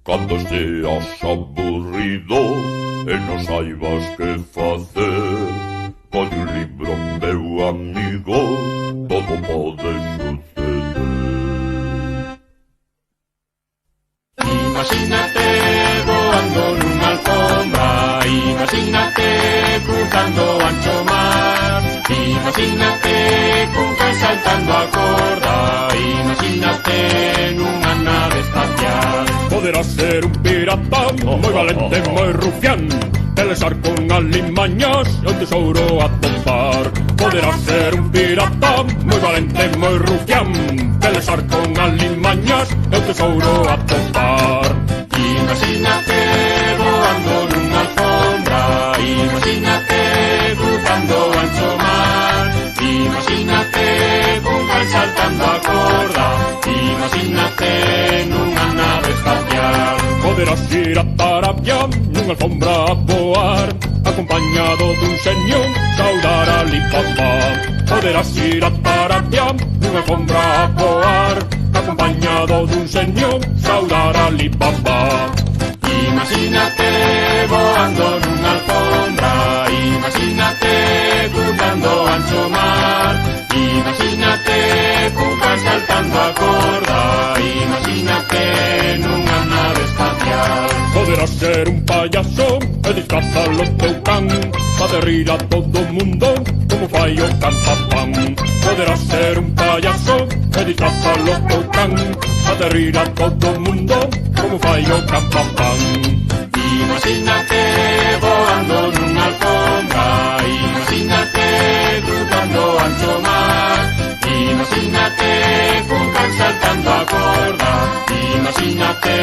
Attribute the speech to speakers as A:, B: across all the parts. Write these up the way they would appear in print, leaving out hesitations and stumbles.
A: Cando esteas aburrido e non saibas que facer, colle un libro, meu amigo, todo pode suceder.
B: Imagínate voando nunha alfombra, imagínate cruzando o ancho mar, imagínate cun can saltando a corda, imagínate nunha nave espacial.
C: Poderás ser un pirata moi valente, moi rufián, pelexar con alimañas e o tesouro a topar. Poderás ser un pirata moi valente, moi rufián, pelexar con alimañas e o tesouro a topar.
B: Imagínate voando nunha alfombra, imagínate cruzando o ancho mar, imagínate cun can saltando a corda, imagínate nunha nave espacial.
C: Poderás ir a Arabia nunha alfombra a voar, acompañado dun señor saudar a Alibaba. Poderás ir a Arabia nunha alfombra a voar, acompañado dun señor saudar a Alibaba.
B: Imagínate voando nunha alfombra, imagínate cruzando o ancho mar, imagínate cun can saltando a corda, imagínate nunha nave espacial.
C: Poderás ser un payaso e disfrazar o teu can, facer rir a todo mundo como fai o can Papán. Poderás ser un payaso e disfrazar o teu can, facer rir a todo mundo como fai o can Papán.
B: Imagínate voando nunha alfombra, imagínate cruzando o ancho mar, imagínate cun can saltando a corda, imagínate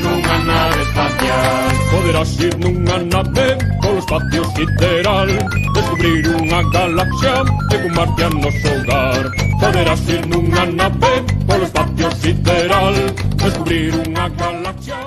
B: nunha nave espacial.
C: Poderás ir nunha nave polo espacio sideral, descubrir unha galaxia e con Marte a noso hogar. Poderás ir nunha nave polo espacio sideral, descubrir unha galaxia